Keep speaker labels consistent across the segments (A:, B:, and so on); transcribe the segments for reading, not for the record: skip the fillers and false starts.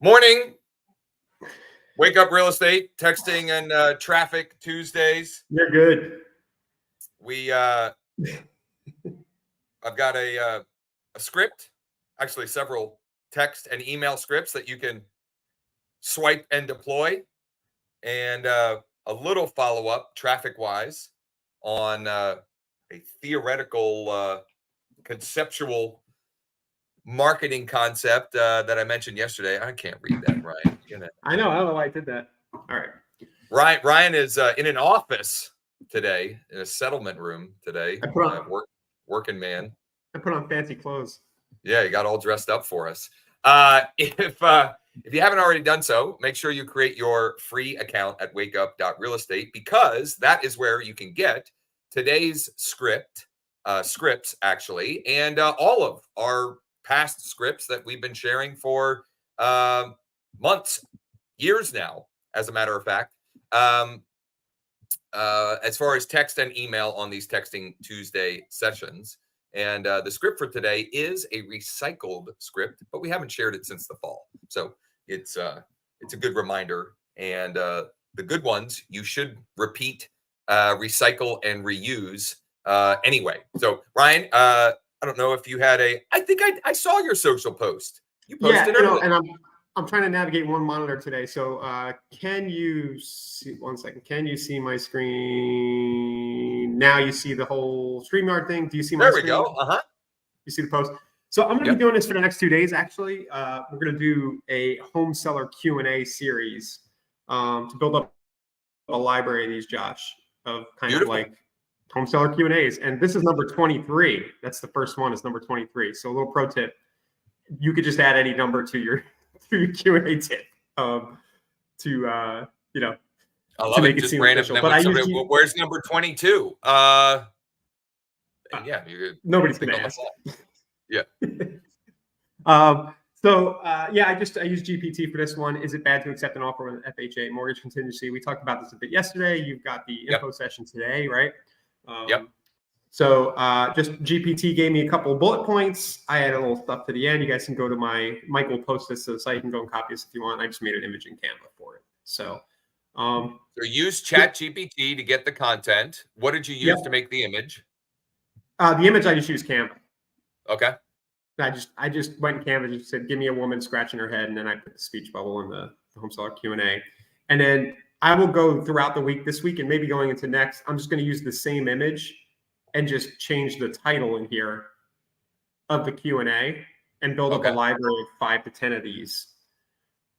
A: Morning. Wake up real estate, texting and traffic Tuesdays.
B: You're good.
A: I've got a script, actually several text and email scripts that you can swipe and deploy, and a little follow-up traffic-wise on a theoretical, conceptual marketing concept that I mentioned yesterday. I can't read that, Ryan.
B: I know. I don't know why I did that. All right.
A: Ryan is in an office today, in a settlement room today. Working man.
B: I put on fancy clothes.
A: Yeah, he got all dressed up for us. If you haven't already done so, make sure you create your free account at wakeup.realestate, because that is where you can get today's scripts actually, and all of our past scripts that we've been sharing for months, years now, as a matter of fact. As far as text and email on these Texting Tuesday sessions. And the script for today is a recycled script, but we haven't shared it since the fall. So it's a good reminder. And the good ones you should repeat, recycle, and reuse anyway. So Ryan, I don't know if you had I think I saw your social post. You posted it.
B: And I'm trying to navigate one monitor today. So can you see, one second, can you see my screen? Now you see the whole StreamYard thing. Do you see my screen?
A: There we go.
B: You see the post? So I'm going to be doing this for the next 2 days, actually. We're going to do a home seller Q&A series to build up a library of these, Josh, of kind of like home seller Q&As. And this is number 23. That's the first one, is number 23. So a little pro tip. You could just add any number to your Q&A tip to
A: I love it. Just random. But where's number 22?
B: Nobody's gonna ask.
A: Yeah.
B: I use GPT for this one. Is it bad to accept an offer with an FHA mortgage contingency? We talked about this a bit yesterday. You've got the info session today, right? So just GPT gave me a couple of bullet points. I added a little stuff to the end. You guys can go to Mike will post this to the site. You can go and copy this if you want. I just made an image in Canva for it. So
A: use ChatGPT to get the content. What did you use to make the image?
B: The image, I just used Canva.
A: Okay.
B: I just went in Canva and just said, give me a woman scratching her head. And then I put the speech bubble in the home seller Q&A. And then I will go throughout the week, this week, and maybe going into next. I'm just going to use the same image and just change the title in here of the Q&A and build up a library of 5 to 10 of these.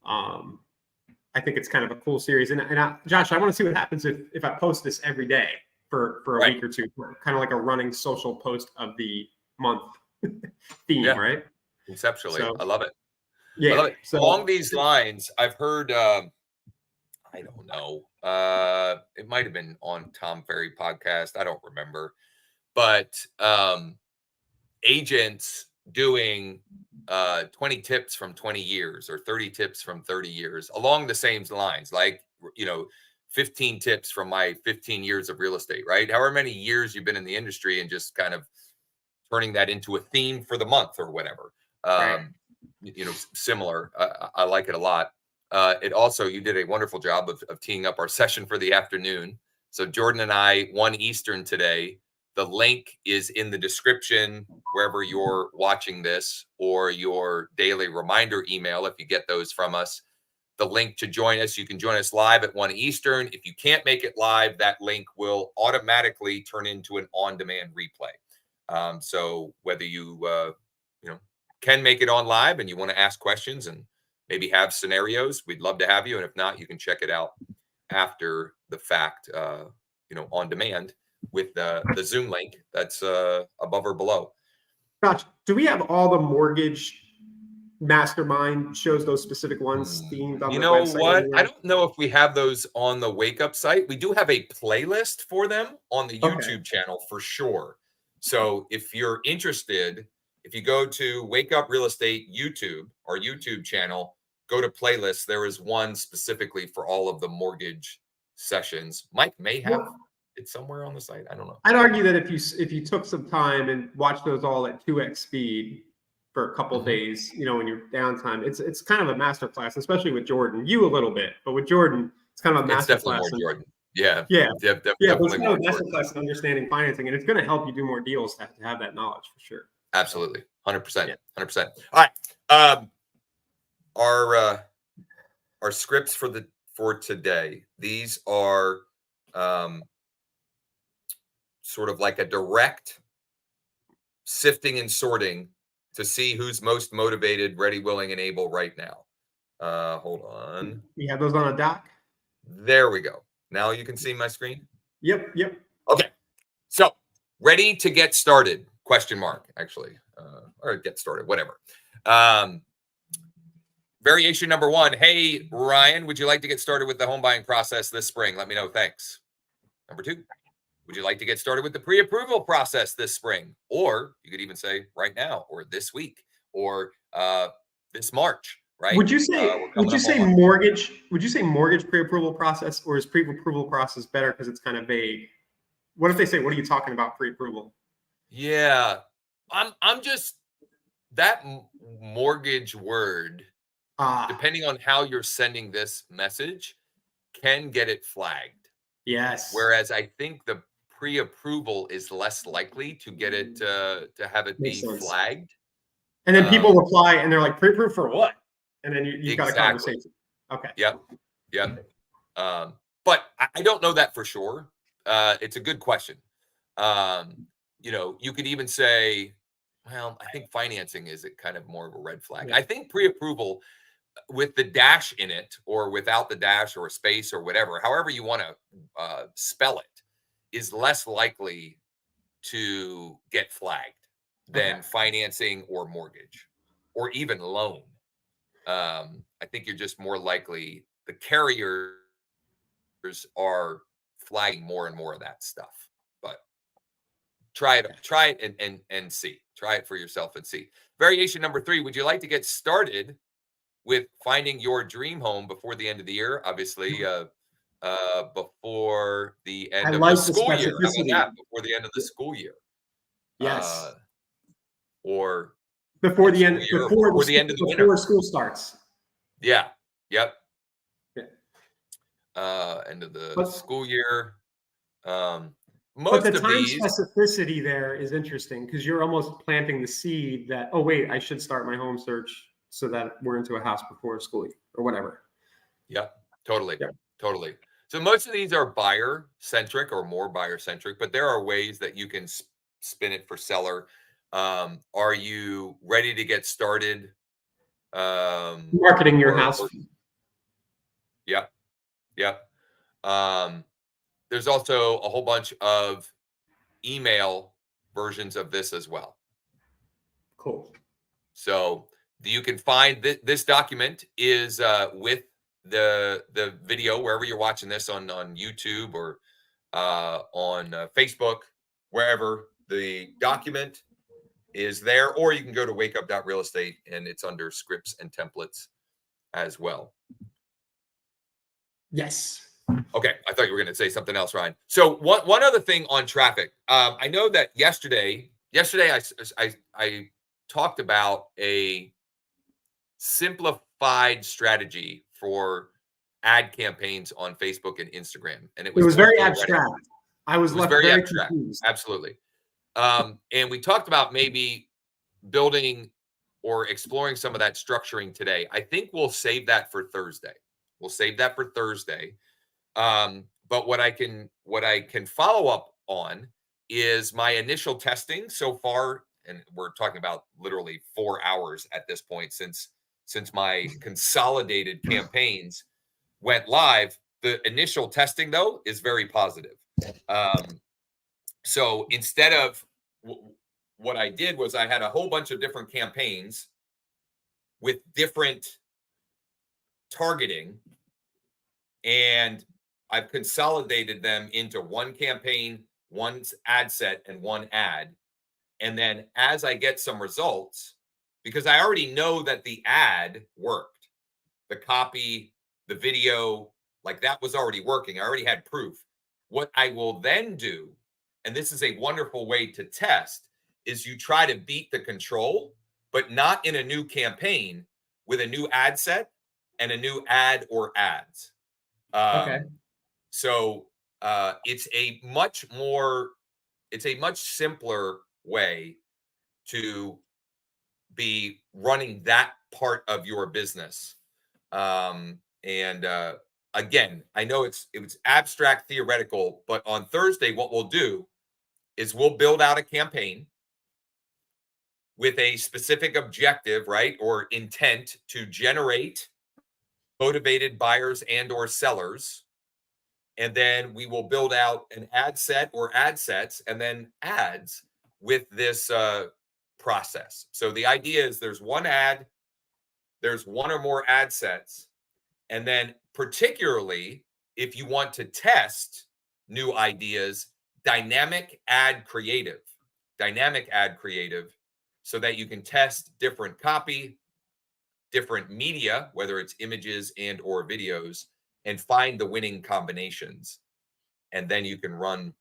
B: I think it's kind of a cool series. And Josh, I want to see what happens if I post this every day for a week or two, kind of like a running social post of the month theme, right?
A: Conceptually, so, I love it.
B: Yeah.
A: I love it. So, along these lines, I've heard, I don't know, it might have been on Tom Ferry podcast. I don't remember. But agents doing 20 tips from 20 years or 30 tips from 30 years along the same lines, like, 15 tips from my 15 years of real estate, right? However many years you've been in the industry, and just kind of turning that into a theme for the month or whatever. Similar. I like it a lot. It also, you did a wonderful job of teeing up our session for the afternoon. So Jordan and I, 1 Eastern today. The link is in the description wherever you're watching this, or your daily reminder email if you get those from us. The link to join us, you can join us live at 1 Eastern. If you can't make it live, that link will automatically turn into an on-demand replay. So whether you can make it on live and you want to ask questions and maybe have scenarios, we'd love to have you. And if not, you can check it out after the fact, on demand, with the Zoom link that's above or below.
B: Gosh, do we have all the mortgage mastermind shows, those specific ones themed on the website?
A: What? I don't know if we have those on the Wake Up site. We do have a playlist for them on the YouTube channel for sure. So if you're interested, if you go to Wake Up Real Estate YouTube, our YouTube channel, go to playlists. There is one specifically for all of the mortgage sessions. Mike may have it's somewhere on the site. I don't know.
B: I'd argue that if you took some time and watched those all at 2x speed, for a couple of days, you know, when you're downtime. It's kind of a master class, especially with Jordan. You a little bit, but with Jordan, it's kind of a
A: It's
B: master
A: definitely
B: class.
A: more Jordan. Yeah.
B: Yeah. Yeah, but
A: Definitely
B: it's kind
A: more
B: of a master
A: Jordan.
B: class in understanding financing, and it's going to help you do more deals to have that knowledge for sure.
A: Absolutely. 100%.
B: Yeah.
A: 100%. All right. Our scripts for today, these are sort of like a direct sifting and sorting to see who's most motivated, ready, willing, and able right now. Hold on.
B: You have those on a doc?
A: There we go. Now you can see my screen?
B: Yep.
A: Okay. So, ready to get started? Question mark, actually. Or get started, whatever. Variation number 1. Hey, Ryan, would you like to get started with the home buying process this spring? Let me know. Thanks. Number 2. Would you like to get started with the pre-approval process this spring? Or you could even say right now, or this week, or this March, right?
B: Would you say mortgage pre-approval process, or is pre-approval process better because it's kind of vague? What if they say, what are you talking about pre-approval?
A: Yeah. I'm just that mortgage word, depending on how you're sending this message, can get it flagged.
B: Yes.
A: Whereas I think the pre-approval is less likely to get it to have it be flagged.
B: And then people reply and they're like, pre-approved for what? And then you've got a conversation. Okay.
A: Yep. But I don't know that for sure. It's a good question. You know, you could even say, well, I think financing is kind of more of a red flag. I think pre-approval with the dash in it, or without the dash, or a space, or whatever, however you want to spell it, is less likely to get flagged than financing or mortgage or even loan. I think you're just more likely, the carriers are flagging more and more of that stuff. But try it and see. Try it for yourself and see. Variation number 3. Would you like to get started with finding your dream home before the end of the year? Obviously, before the end of the school year. How about that? Before the end of the school year.
B: Yes.
A: Or
B: before the end,
A: before the end of the winter.
B: Before school starts.
A: Yeah. Yep.
B: Yeah.
A: End of the school year.
B: But the time specificity there is interesting, because you're almost planting the seed that, oh wait, I should start my home search so that we're into a house before school or whatever.
A: Yep. Totally. So most of these are buyer centric or more buyer centric, but there are ways that you can spin it for seller. Are you ready to get started?
B: Marketing your house.
A: Yep. There's also a whole bunch of email versions of this as well.
B: Cool.
A: So you can find this document is with the video wherever you're watching this, on YouTube or on Facebook, wherever the document is there, or you can go to wakeup.realestate and it's under scripts and templates as well.
B: Yes.
A: Okay, I thought you were going to say something else, Ryan. So one other thing on traffic. I know that yesterday I talked about a simplified strategy for ad campaigns on Facebook and Instagram, and it was
B: very abstract. I was left very
A: abstract.
B: Confused.
A: Absolutely. And we talked about maybe building or exploring some of that structuring today. I think we'll save that for Thursday. But what I can follow up on is my initial testing so far, and we're talking about literally 4 hours at this point since my consolidated campaigns went live. The initial testing, though, is very positive. So instead of what I did was I had a whole bunch of different campaigns with different targeting, and I've consolidated them into one campaign, one ad set, and one ad. And then as I get some results, because I already know that the ad worked, the copy, the video, like that was already working. I already had proof. What I will then do, and this is a wonderful way to test, is you try to beat the control but not in a new campaign, with a new ad set and a new ad or ads.
B: Okay.
A: So it's a much simpler way to be running that part of your business. And again, I know it was abstract theoretical, but on Thursday, what we'll do is we'll build out a campaign with a specific objective, right, or intent to generate motivated buyers and or sellers. And then we will build out an ad set or ad sets and then ads with this process. So the idea is there's one ad, there's one or more ad sets, and then particularly if you want to test new ideas, dynamic ad creative, so that you can test different copy, different media, whether it's images and or videos, and find the winning combinations. And then you can run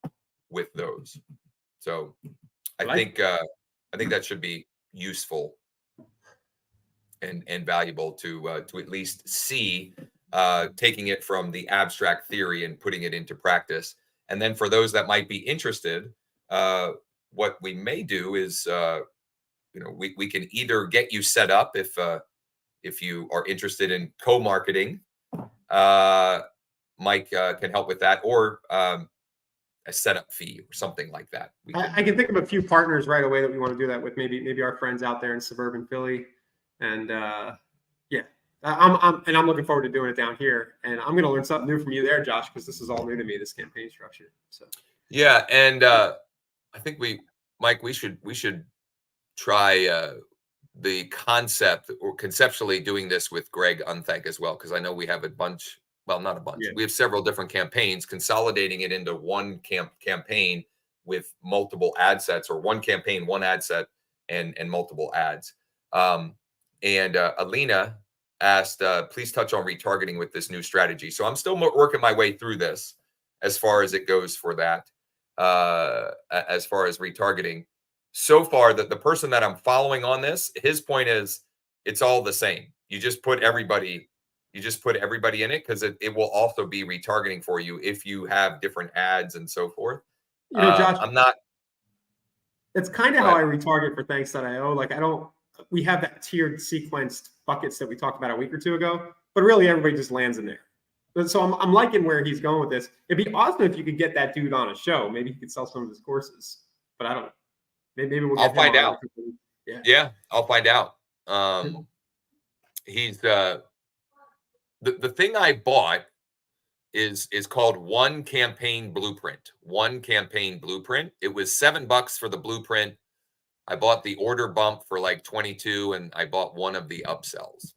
A: with those. So I think that should be useful and valuable to at least see, taking it from the abstract theory and putting it into practice. And then for those that might be interested, what we may do is, we can either get you set up if you are interested in co-marketing. Mike can help with that, or a setup fee or something like that.
B: I can think of a few partners right away that we want to do that with. Maybe our friends out there in suburban Philly, and I'm looking forward to doing it down here. And I'm going to learn something new from you there, Josh, because this is all new to me, this campaign structure. So
A: yeah, and I think Mike, we should try the concept or conceptually doing this with Greg Unthank as well, because I know we have a bunch. Well, not a bunch. Yeah. We have several different campaigns, consolidating it into one campaign with multiple ad sets, or one campaign, one ad set, and multiple ads. And Alina asked, please touch on retargeting with this new strategy. So I'm still working my way through this as far as it goes for that. As far as retargeting, so far that the person that I'm following on this, his point is it's all the same. You just put everybody in it, because it will also be retargeting for you if you have different ads and so forth.
B: Josh,
A: I'm not.
B: That's kind of how I retarget for Thanks.io. Like we have that tiered sequenced buckets that we talked about a week or two ago, but really everybody just lands in there. So I'm liking where he's going with this. It'd be awesome if you could get that dude on a show. Maybe he could sell some of his courses, but I don't know. Maybe we'll get
A: I'll find out.
B: Yeah,
A: I'll find out. He's the thing I bought is called One Campaign Blueprint. One Campaign Blueprint. It was $7 for the blueprint. I bought the order bump for like 22, and I bought one of the upsells.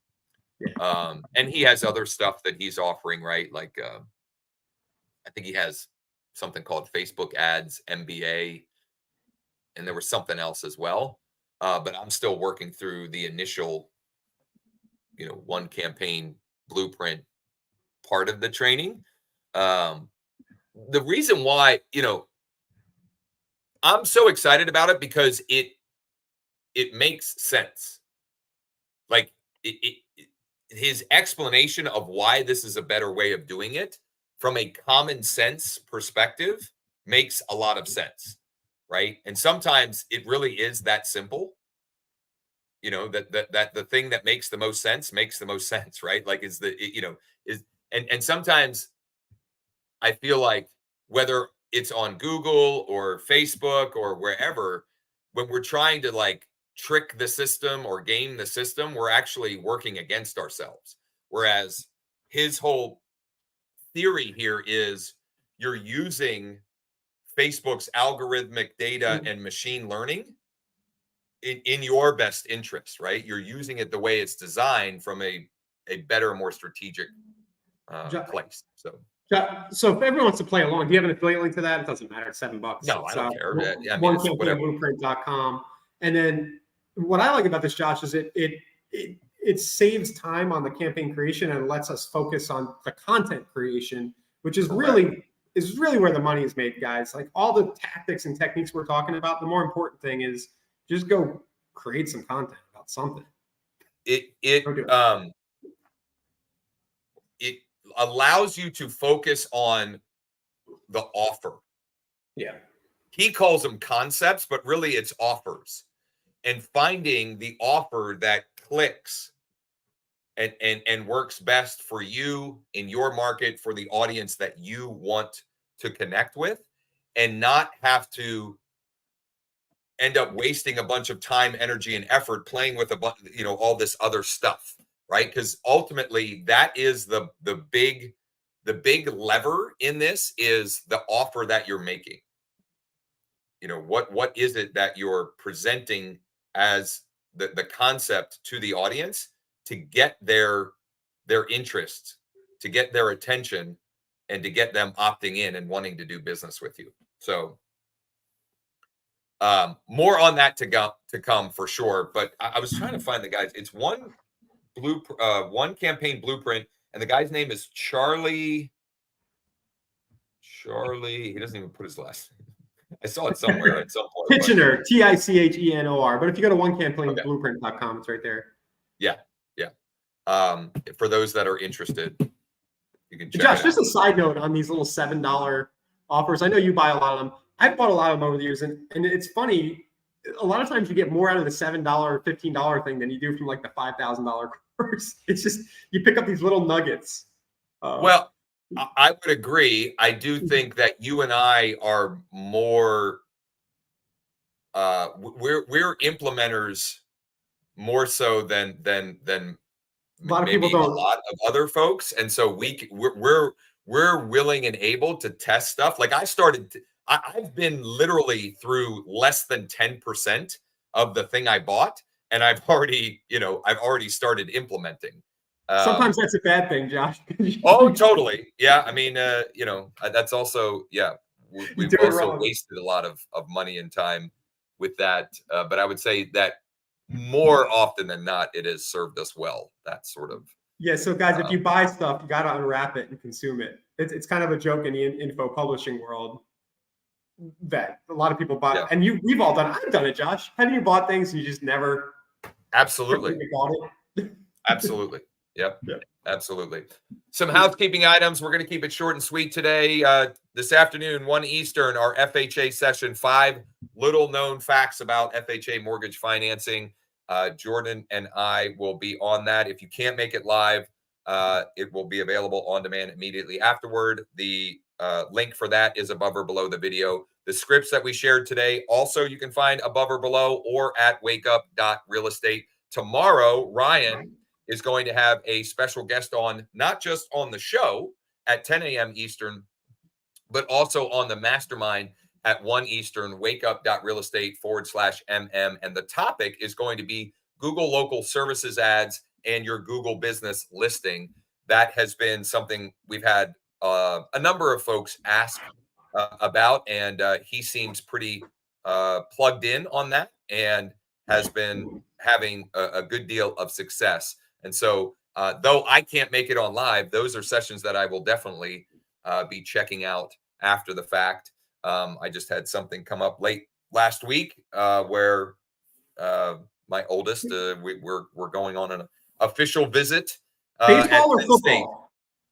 A: Yeah. And he has other stuff that he's offering, right? Like I think he has something called Facebook Ads MBA, and there was something else as well. But I'm still working through the initial, One Campaign Blueprint part of the training. The reason why, I'm so excited about it, because it makes sense. Like his explanation of why this is a better way of doing it from a common sense perspective makes a lot of sense, right? And sometimes it really is that simple. That the thing that makes the most sense, right? Like and sometimes I feel like, whether it's on Google or Facebook or wherever, when we're trying to like trick the system or game the system, we're actually working against ourselves. Whereas his whole theory here is you're using Facebook's algorithmic data and machine learning in your best interest, right? You're using it the way it's designed from a better, more strategic place.
B: So if everyone wants to play along, do you have an affiliate link to that? It doesn't matter. It's $7.
A: No, I don't care.
B: OneCampaignBlueprint.com. And then what I like about this, Josh, is it saves time on the campaign creation and lets us focus on the content creation, which is really where the money is made, guys. Like all the tactics and techniques we're talking about, the more important thing is just go create some content about about something.
A: It allows you to focus on the offer.
B: Yeah.
A: He calls them concepts, but really it's offers, and finding the offer that clicks and works best for you in your market, for the audience that you want to connect with, and not have to end up wasting a bunch of time, energy, and effort playing with all this other stuff, right? Because ultimately that is the big lever in this, is the offer that you're making. What is it that you're presenting as the concept to the audience to get their interest, to get their attention, and to get them opting in and wanting to do business with you. So more on that to come for sure. But I was trying to find the guys. It's one campaign blueprint, and the guy's name is Charlie. He doesn't even put his last name. I saw it somewhere at some point.
B: Tichenor, Tichenor. But if you go to onecampaignblueprint.com, it's right there.
A: Yeah. For those that are interested, you can check
B: Josh,
A: it
B: just
A: out.
B: a side note on these little $7 offers. I know you buy a lot of them. I've bought a lot of them over the years, and it's funny. A lot of times you get more out of the $7, $15 thing than you do from like the $5,000 course. It's just, you pick up these little nuggets.
A: Well, I would agree. I do think that you and I are more, we're implementers more so than
B: a lot of
A: maybe
B: people don't.
A: A lot of other folks, and so we're willing and able to test stuff. Like I've been literally through less than 10% of the thing I bought, and I've already started implementing.
B: Sometimes that's a bad thing, Josh.
A: Oh, totally. Yeah. I mean, that's also, we've also wasted a lot of money and time with that. But I would say that more often than not, it has served us well. That sort of.
B: Yeah. So guys, if you buy stuff, you got to unwrap it and consume it. It's kind of a joke in the info publishing world that a lot of people buy. Yeah. And we've all done it. I've done it, Josh. Haven't you bought things and you just never?
A: Absolutely.
B: Bought it?
A: Absolutely. Yep. Absolutely. Some housekeeping items. We're going to keep it short and sweet today. This afternoon, 1 Eastern, our FHA session, 5 little known facts about FHA mortgage financing. Jordan and I will be on that. If you can't make it live, it will be available on demand immediately afterward. The link for that is above or below the video. The scripts that we shared today, also you can find above or below or at wakeup.realestate. Tomorrow, Ryan is going to have a special guest on, not just on the show at 10 a.m. Eastern, but also on the mastermind at 1 Eastern, wakeup.realestate/MM. And the topic is going to be Google local services ads and your Google business listing. That has been something we've had a number of folks ask about, and he seems pretty plugged in on that and has been having a good deal of success. And so, though I can't make it on live, those are sessions that I will definitely be checking out after the fact. I just had something come up late last week where my oldest, we're going on an official visit.
B: Baseball or football? State.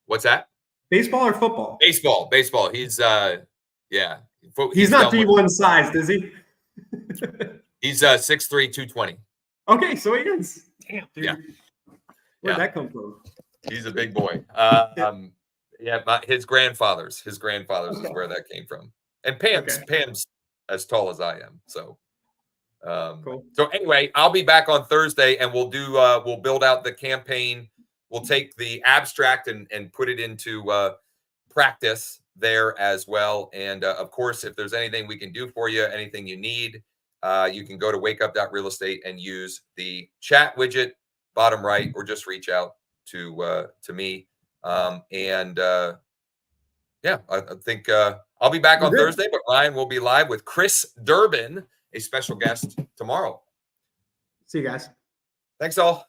A: What's that?
B: Baseball or football?
A: Baseball. He's
B: He's not D1 size, does he?
A: He's 6'3", 220.
B: Okay, so he is. Damn, dude.
A: Yeah.
B: Where'd that come from?
A: He's a big boy. His grandfather's is where that came from. And Pam's as tall as I am. So,
B: cool.
A: So anyway, I'll be back on Thursday, and we'll build out the campaign. We'll take the abstract and put it into practice there as well. And of course, if there's anything we can do for you, anything you need, you can go to wakeup.realestate and use the chat widget bottom right, or just reach out to me. I think I'll be back on Thursday, but Ryan will be live with Chris Durbin, a special guest tomorrow.
B: See you guys.
A: Thanks all.